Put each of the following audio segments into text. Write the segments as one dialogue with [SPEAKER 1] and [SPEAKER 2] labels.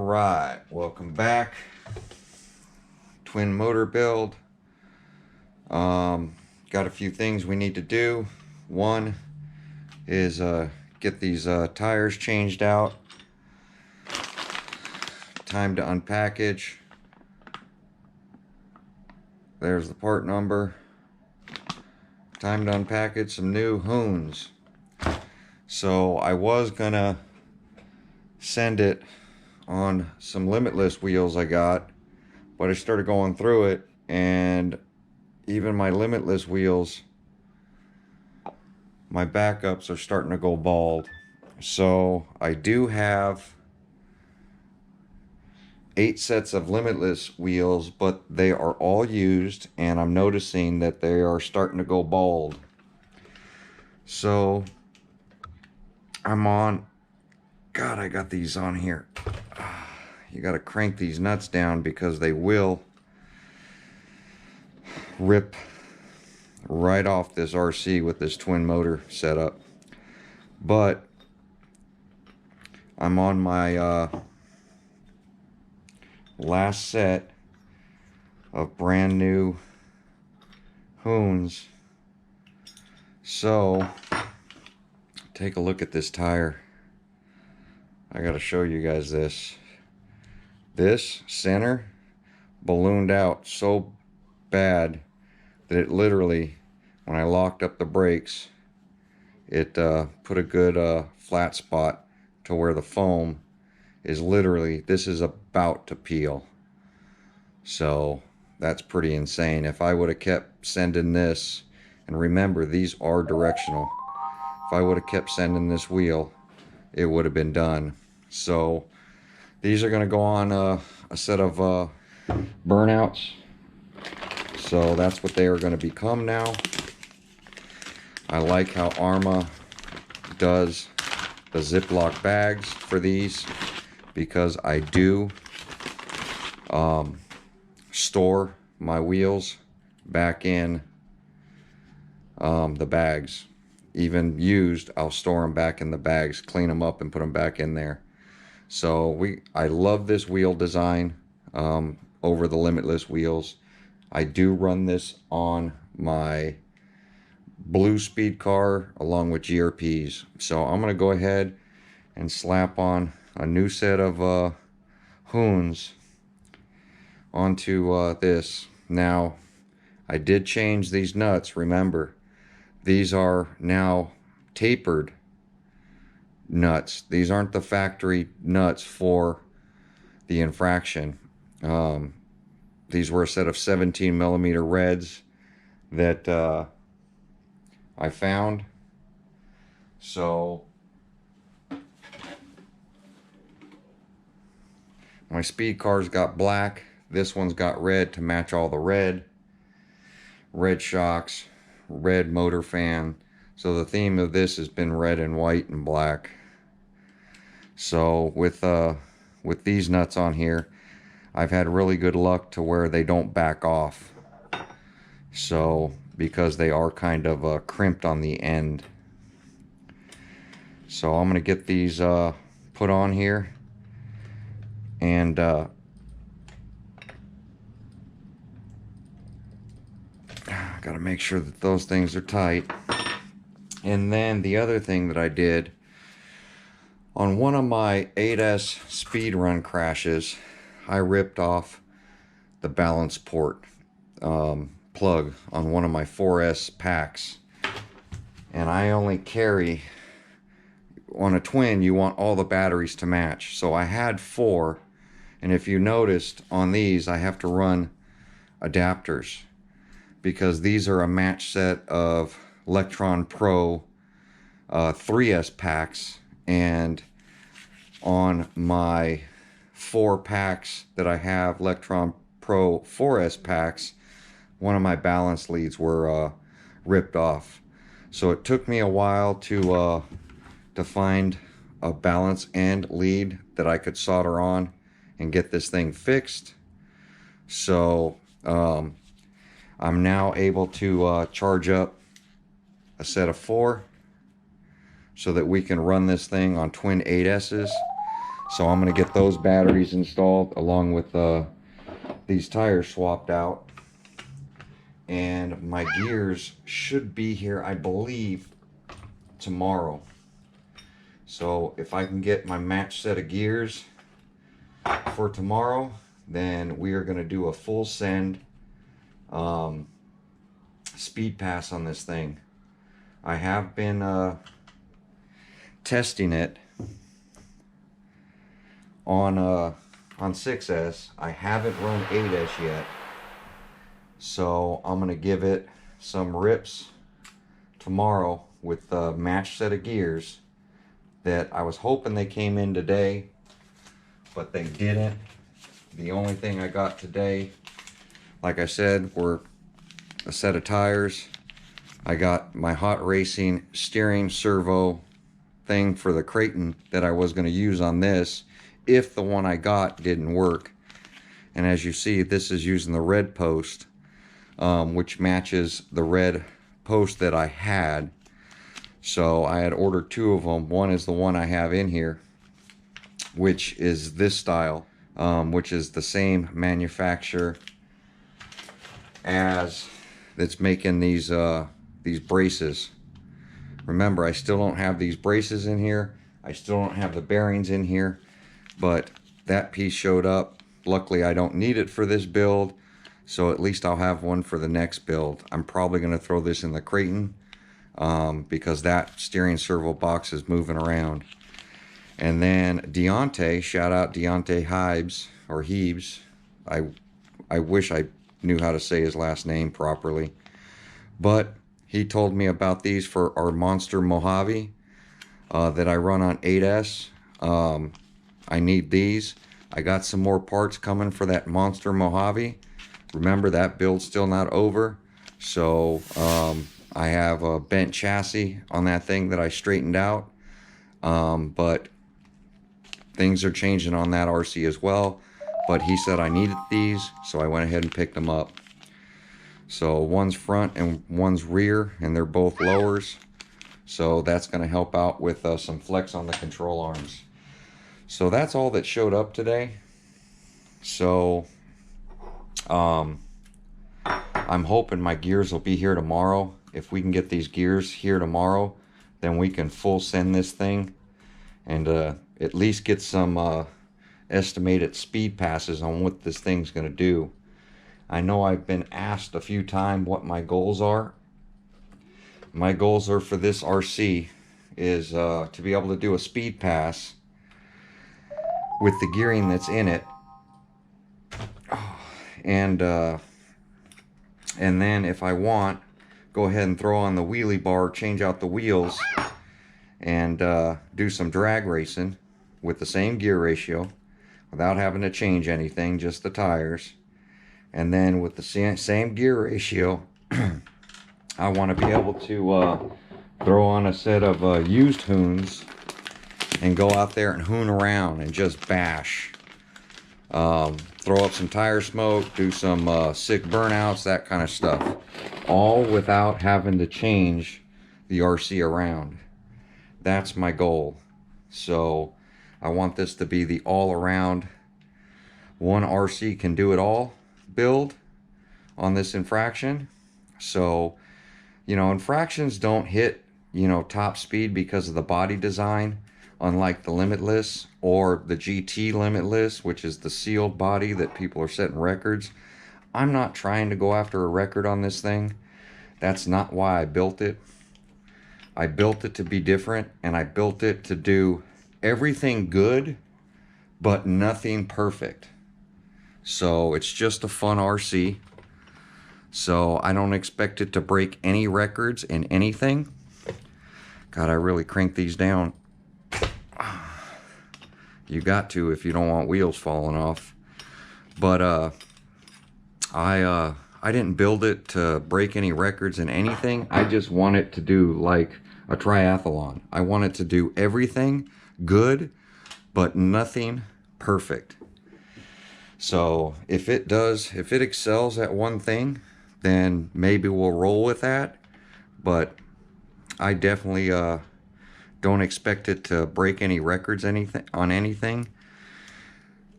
[SPEAKER 1] Alright, welcome back. Twin motor build. Got a few things we need to do. One is get these tires changed out. Time to unpackage. There's the part number. Time to unpackage some new hoons. So I was gonna send it on some Limitless wheels I got, but I started going through it, and even my Limitless wheels, my backups are starting to go bald. So I do have 8 sets of Limitless wheels, but they are all used, and I'm noticing that they are starting to go bald. So I'm on, God, I got these on here. You got to crank these nuts down because they will rip right off this RC with this twin motor setup. But I'm on my last set of brand new hoons. So take a look at this tire. I gotta show you guys this. This center ballooned out so bad that it literally, when I locked up the brakes, it put a good flat spot to where the foam is literally, this is about to peel. So that's pretty insane. If I would have kept sending this, and remember these are directional, if I would have kept sending this wheel, it would have been done. So these are going to go on a set of burnouts. So that's what they are going to become now. I like how Arma does the Ziploc bags for these, because I do store my wheels back in the bags. Even used, I'll store them back in the bags, clean them up and put them back in there. So I love this wheel design over the Limitless wheels. I do run this on my blue speed car along with GRPs. So I'm going to go ahead and slap on a new set of hoons onto this. Now, I did change these nuts. Remember, these are now tapered nuts. These aren't the factory nuts for the infraction. These were a set of 17mm reds that I found. So my speed car's got black. This one's got red to match all the red shocks, red motor fan. So the theme of this has been red and white and black. So with these nuts on here, I've had really good luck to where they don't back off. So because they are kind of crimped on the end. So I'm gonna get these put on here, and gotta make sure that those things are tight. And then the other thing that I did on one of my 8S speed run crashes, I ripped off the balance port plug on one of my 4S packs, and I only carry, on a twin you want all the batteries to match, so I had 4, and if you noticed on these I have to run adapters because these are a match set of Electron Pro 3S packs, and on my 4 packs that I have, Electron Pro 4S packs, one of my balance leads were ripped off. So it took me a while to find a balance end lead that I could solder on and get this thing fixed. So I'm now able to charge up a set of 4 so that we can run this thing on twin 8S's. So I'm going to get those batteries installed along with these tires swapped out. And my gears should be here, I believe, tomorrow. So if I can get my match set of gears for tomorrow, then we are going to do a full send speed pass on this thing. I have been testing it on 6S. I haven't run 8S yet, so I'm gonna give it some rips tomorrow with the match set of gears that I was hoping they came in today, but they didn't. The only thing I got today, like I said, were a set of tires. I got my hot racing steering servo thing for the Creighton that I was going to use on this if the one I got didn't work. And as you see, this is using the red post, which matches the red post that I had. So I had ordered two of them. One is the one I have in here, which is this style, which is the same manufacturer as that's making these braces. Remember, I still don't have these braces in here. I still don't have the bearings in here, but that piece showed up. Luckily, I don't need it for this build, so at least I'll have one for the next build. I'm probably going to throw this in the Creighton because that steering servo box is moving around. And then Deontay, shout out Deontay Hibes, or Heebs. I wish I knew how to say his last name properly. But he told me about these for our Monster Mojave that I run on 8S. I need these. I got some more parts coming for that Monster Mojave. Remember, that build's still not over. So I have a bent chassis on that thing that I straightened out. But things are changing on that RC as well. But he said I needed these, so I went ahead and picked them up. So one's front and one's rear, and they're both lowers. So that's going to help out with some flex on the control arms. So that's all that showed up today. So I'm hoping my gears will be here tomorrow. If we can get these gears here tomorrow, then we can full send this thing and at least get some estimated speed passes on what this thing's going to do. I know I've been asked a few times what my goals are. My goals are for this RC is to be able to do a speed pass with the gearing that's in it, and then if I want, go ahead and throw on the wheelie bar, change out the wheels, and do some drag racing with the same gear ratio without having to change anything, just the tires. And then with the same gear ratio, I want to be able to throw on a set of used hoons and go out there and hoon around and just bash. Throw up some tire smoke, do some sick burnouts, that kind of stuff. All without having to change the RC around. That's my goal. So I want this to be the all-around, one RC can do it all build on this infraction. So, you know, infractions don't hit, you know, top speed because of the body design, unlike the Limitless or the GT Limitless, which is the sealed body that people are setting records. I'm not trying to go after a record on this thing. That's not why I built it. I built it to be different, and I built it to do everything good, but nothing perfect. So it's just a fun RC. So I don't expect it to break any records in anything. God, I really crank these down. You got to if you don't want wheels falling off. But I didn't build it to break any records in anything. I just want it to do like a triathlon. I want it to do everything good, but nothing perfect. So if it excels at one thing, then maybe we'll roll with that. But I definitely don't expect it to break any records on anything.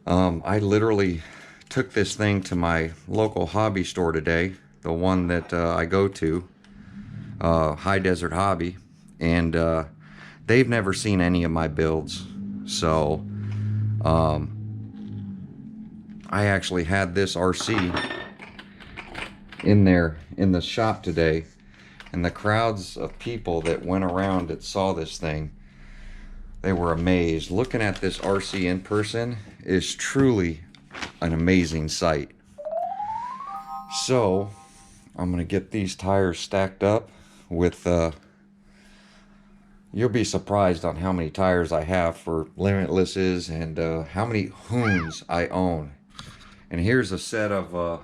[SPEAKER 1] I literally took this thing to my local hobby store today, the one that I go to, High Desert Hobby, and they've never seen any of my builds. So I actually had this RC in there in the shop today, and the crowds of people that went around that saw this thing, they were amazed. Looking at this RC in person is truly an amazing sight. So I'm gonna get these tires stacked up with you'll be surprised on how many tires I have for Limitlesses and how many Hoons I own. And here's a set of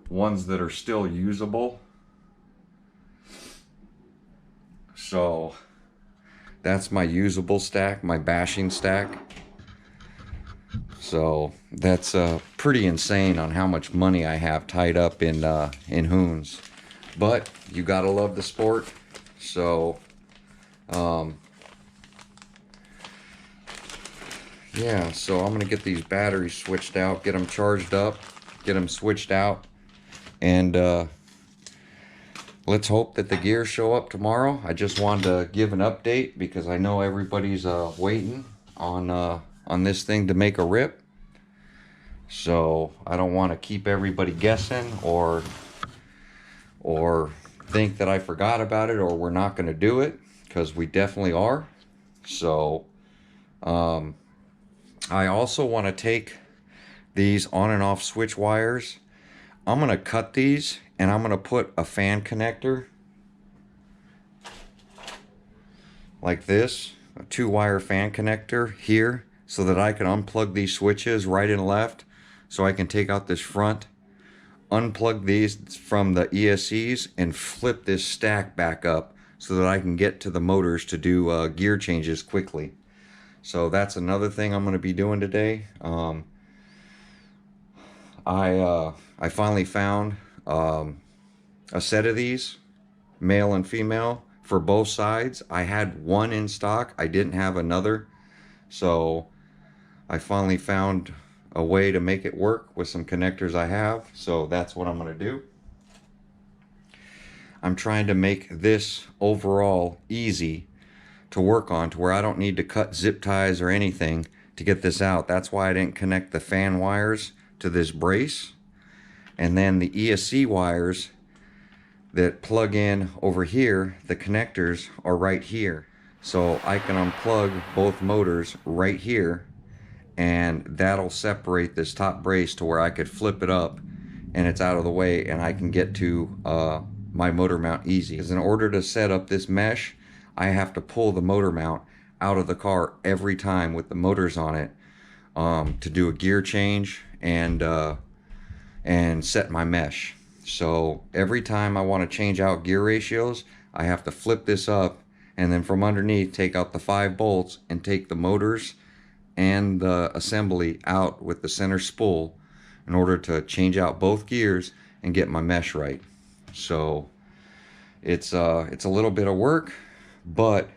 [SPEAKER 1] ones that are still usable. So that's my usable stack, my bashing stack. So that's pretty insane on how much money I have tied up in Hoons. But you gotta love the sport. So yeah, so I'm gonna get these batteries switched out, get them charged up, get them switched out, and let's hope that the gears show up tomorrow. I just wanted to give an update because I know everybody's waiting on this thing to make a rip. So I don't want to keep everybody guessing or think that I forgot about it or we're not going to do it, because we definitely are. So I also want to take these on and off switch wires. I'm going to cut these and I'm going to put a fan connector like this, a 2-wire fan connector here, so that I can unplug these switches right and left, so I can take out this front, unplug these from the ESCs, and flip this stack back up so that I can get to the motors to do gear changes quickly. So that's another thing I'm going to be doing today. I finally found a set of these, male and female, for both sides. I had one in stock, I didn't have another, so I finally found a way to make it work with some connectors I have. So that's what I'm going to do. I'm trying to make this overall easy to work on, to where I don't need to cut zip ties or anything to get this out. That's why I didn't connect the fan wires to this brace. And then the ESC wires that plug in over here, the connectors are right here. So I can unplug both motors right here, and that'll separate this top brace to where I could flip it up and it's out of the way, and I can get to my motor mount easy. Because in order to set up this mesh, I have to pull the motor mount out of the car every time with the motors on it to do a gear change and set my mesh. So every time I want to change out gear ratios, I have to flip this up, and then from underneath take out the 5 bolts and take the motors and the assembly out with the center spool in order to change out both gears and get my mesh right. So it's a little bit of work, but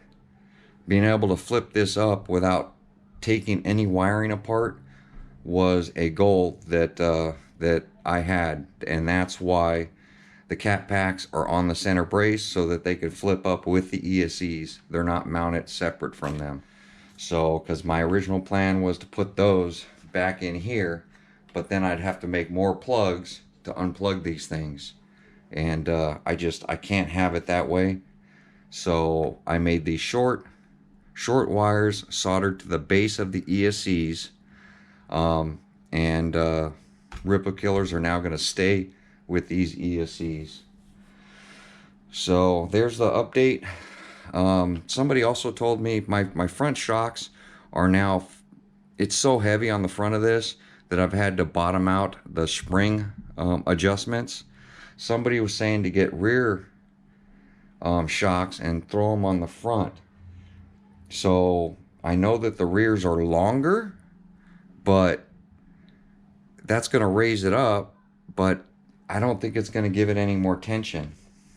[SPEAKER 1] being able to flip this up without taking any wiring apart was a goal that I had, and that's why the cat packs are on the center brace, so that they could flip up with the ESCs. They're not mounted separate from them. So, because my original plan was to put those back in here, but then I'd have to make more plugs to unplug these things, and I can't have it that way. So I made these short wires soldered to the base of the ESCs, and ripple killers are now going to stay with these ESCs. So there's the update. Somebody also told me my front shocks are now, it's so heavy on the front of this that I've had to bottom out the spring adjustments. Somebody was saying to get rear shocks and throw them on the front. So I know that the rears are longer, but that's going to raise it up, but I don't think it's going to give it any more tension.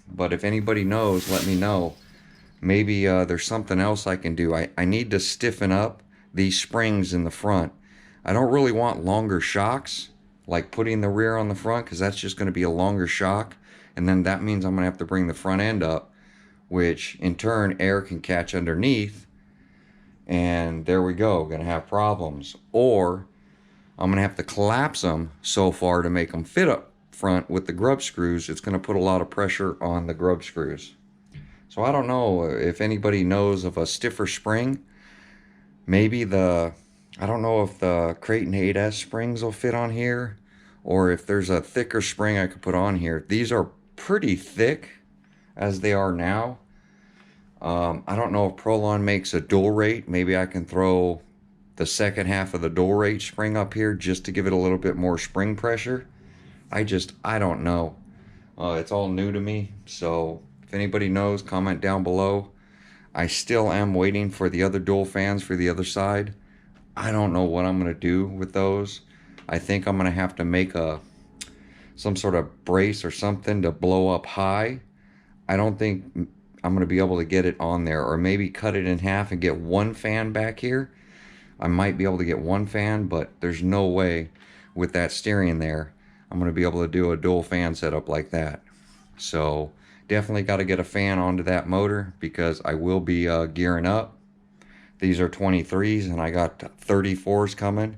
[SPEAKER 1] But if anybody knows, let me know. Maybe there's something else I can do. I need to stiffen up these springs in the front. I don't really want longer shocks, like putting the rear on the front, because that's just going to be a longer shock. And then that means I'm going to have to bring the front end up, which in turn air can catch underneath. And there we go, going to have problems. Or I'm going to have to collapse them so far to make them fit up front with the grub screws. It's going to put a lot of pressure on the grub screws. So I don't know if anybody knows of a stiffer spring. Maybe I don't know if the Creighton 8S springs will fit on here, or if there's a thicker spring I could put on here. These are pretty thick as they are now. I don't know if Prolon makes a dual rate. Maybe I can throw the second half of the dual rate spring up here just to give it a little bit more spring pressure. I don't know. It's all new to me, so if anybody knows, comment down below. I still am waiting for the other dual fans for the other side. I don't know what I'm going to do with those. I think I'm going to have to make some sort of brace or something to blow up high. I don't think I'm going to be able to get it on there, or maybe cut it in half and get one fan back here. I might be able to get one fan, but there's no way with that steering there I'm going to be able to do a dual fan setup like that. So definitely got to get a fan onto that motor, because I will be gearing up. These are 23s and I got 34s coming.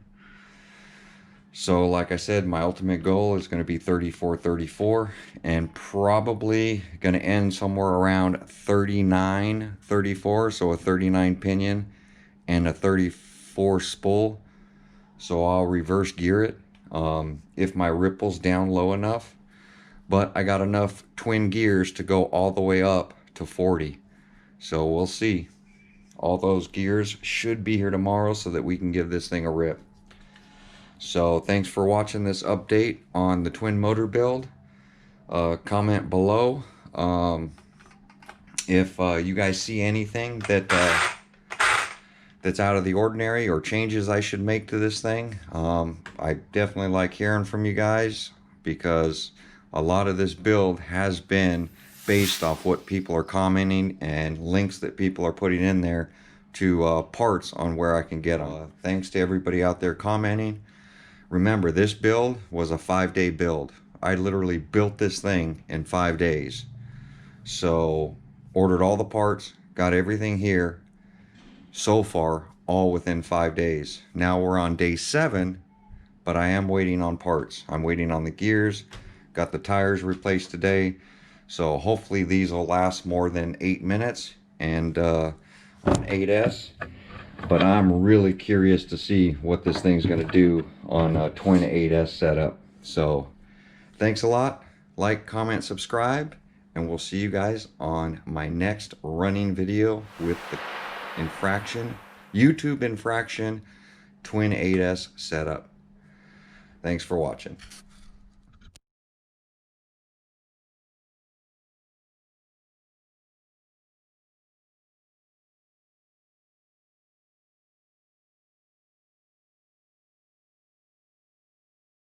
[SPEAKER 1] So like I said, my ultimate goal is going to be 34, and probably going to end somewhere around 39, 34. So a 39 pinion and a 34 spool. So I'll reverse gear it if my ripple's down low enough. But I got enough twin gears to go all the way up to 40. So we'll see. All those gears should be here tomorrow so that we can give this thing a rip. So thanks for watching this update on the twin motor build. Comment below if you guys see anything that's out of the ordinary, or changes I should make to this thing. I definitely like hearing from you guys, because a lot of this build has been based off what people are commenting and links that people are putting in there to parts on where I can get them. Thanks to everybody out there commenting. Remember, this build was a 5-day build. I literally built this thing in 5 days. So ordered all the parts, got everything here so far, all within 5 days. Now we're on day 7, but I am waiting on parts. I'm waiting on the gears. Got the tires replaced today. So hopefully these will last more than 8 minutes and on 8S. But I'm really curious to see what this thing's going to do on a twin 8S setup. So thanks a lot. Like, comment, subscribe, and we'll see you guys on my next running video with the YouTube infraction twin 8S setup. Thanks for watching.